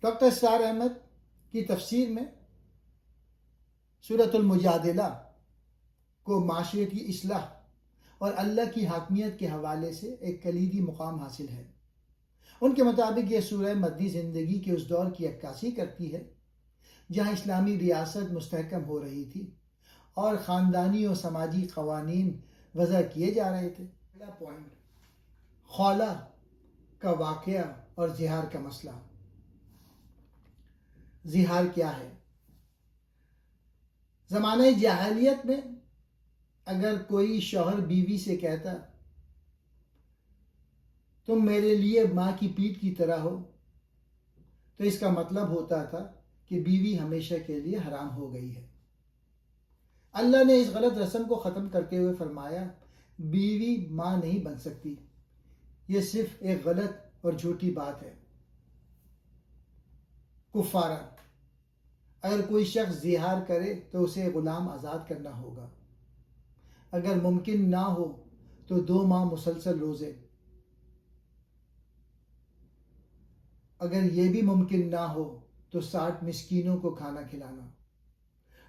Doctor اسرار احمد کی تفسیر میں سورۃ المجادلہ کو معاشرتی اصلاح اور اللہ کی حاکمیت کے حوالے سے ایک کلیدی مقام حاصل ہے۔ ان کے مطابق یہ سورہ مدنی زندگی کے اس دور کی عکاسی کرتی ہے جہاں اسلامی ریاست مستحکم ہو رہی تھی اور خاندانی اور سماجی قوانین وضع کیے جا رہے تھے۔ پہلا پوائنٹ، خولہ کا واقعہ اور زہار کا مسئلہ۔ زہار کیا ہے؟ زمانہ جاہلیت میں اگر کوئی شوہر بیوی سے کہتا تم میرے لیے ماں کی پیٹھ کی طرح ہو، تو اس کا مطلب ہوتا تھا کہ بیوی ہمیشہ کے لیے حرام ہو گئی ہے۔ اللہ نے اس غلط رسم کو ختم کرتے ہوئے فرمایا بیوی ماں نہیں بن سکتی، یہ صرف ایک غلط اور جھوٹی بات ہے۔ کفارہ، اگر کوئی شخص زہار کرے تو اسے غلام آزاد کرنا ہوگا۔ اگر ممکن نہ ہو تو 2 ماہ مسلسل روزے۔ اگر یہ بھی ممکن نہ ہو تو 60 مسکینوں کو کھانا کھلانا۔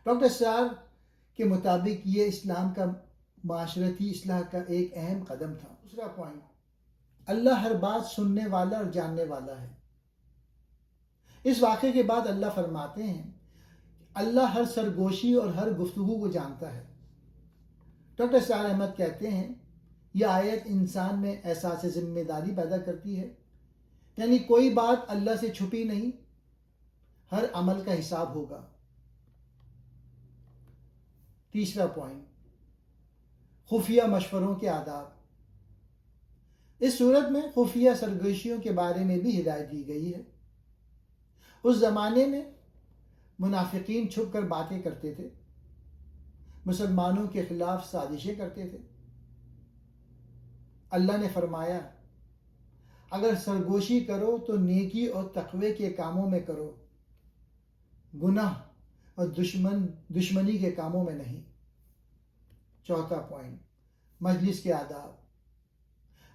ڈاکٹر اسرار کے مطابق یہ اسلام کا معاشرتی اصلاح کا ایک اہم قدم تھا۔ دوسرا پوائنٹ، اللہ ہر بات سننے والا اور جاننے والا ہے۔ اس واقعے کے بعد اللہ فرماتے ہیں اللہ ہر سرگوشی اور ہر گفتگو کو جانتا ہے۔ ڈاکٹر اسرار احمد کہتے ہیں یہ آیت انسان میں احساس ذمہ داری پیدا کرتی ہے، یعنی کوئی بات اللہ سے چھپی نہیں، ہر عمل کا حساب ہوگا۔ تیسرا پوائنٹ، خفیہ مشوروں کے آداب۔ اس صورت میں خفیہ سرگوشیوں کے بارے میں بھی ہدایت دی گئی ہے۔ اس زمانے میں منافقین چھپ کر باتیں کرتے تھے، مسلمانوں کے خلاف سازشیں کرتے تھے۔ اللہ نے فرمایا اگر سرگوشی کرو تو نیکی اور تقوی کے کاموں میں کرو، گناہ اور دشمنی کے کاموں میں نہیں۔ چوتھا پوائنٹ، مجلس کے آداب۔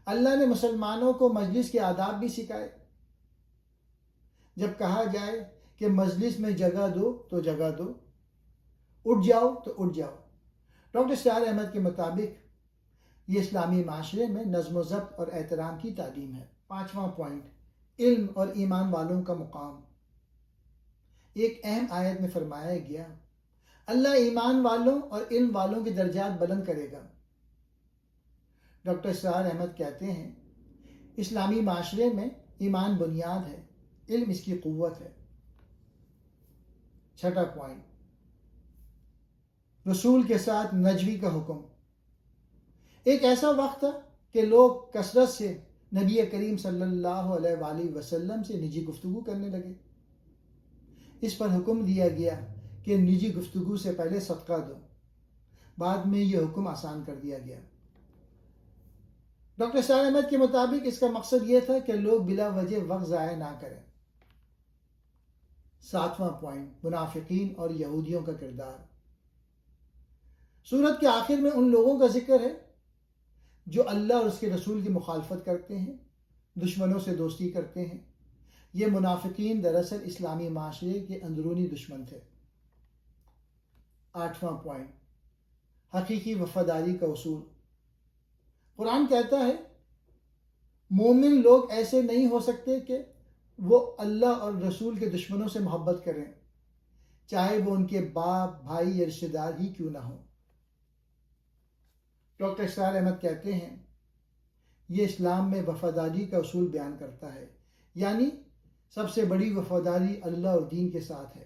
اللہ نے مسلمانوں کو مجلس کے آداب بھی سکھائے۔ جب کہا جائے کہ مجلس میں جگہ دو تو جگہ دو، اٹھ جاؤ تو اٹھ جاؤ۔ ڈاکٹر اسرار احمد کے مطابق یہ اسلامی معاشرے میں نظم و ضبط اور احترام کی تعلیم ہے۔ پانچواں پوائنٹ، علم اور ایمان والوں کا مقام۔ ایک اہم آیت میں فرمایا گیا اللہ ایمان والوں اور علم والوں کے درجات بلند کرے گا۔ ڈاکٹر اسرار احمد کہتے ہیں اسلامی معاشرے میں ایمان بنیاد ہے، علم اس کی قوت ہے۔ چھٹا پوائنٹ، رسول کے ساتھ نجوی کا حکم۔ ایک ایسا وقت تھا کہ لوگ کثرت سے نبی کریم صلی اللہ علیہ وآلہ وسلم سے نجی گفتگو کرنے لگے۔ اس پر حکم دیا گیا کہ نجی گفتگو سے پہلے صدقہ دو، بعد میں یہ حکم آسان کر دیا گیا۔ ڈاکٹر اسرار احمد کے مطابق اس کا مقصد یہ تھا کہ لوگ بلا وجہ وقت ضائع نہ کریں۔ ساتواں پوائنٹ، منافقین اور یہودیوں کا کردار۔ سورت کے آخر میں ان لوگوں کا ذکر ہے جو اللہ اور اس کے رسول کی مخالفت کرتے ہیں، دشمنوں سے دوستی کرتے ہیں۔ یہ منافقین دراصل اسلامی معاشرے کے اندرونی دشمن تھے۔ آٹھواں پوائنٹ، حقیقی وفاداری کا اصول۔ قرآن کہتا ہے مومن لوگ ایسے نہیں ہو سکتے کہ وہ اللہ اور رسول کے دشمنوں سے محبت کریں، چاہے وہ ان کے باپ، بھائی یا رشتہ دار ہی کیوں نہ ہوں۔ ڈاکٹر اسرار احمد کہتے ہیں یہ اسلام میں وفاداری کا اصول بیان کرتا ہے، یعنی سب سے بڑی وفاداری اللہ اور دین کے ساتھ ہے۔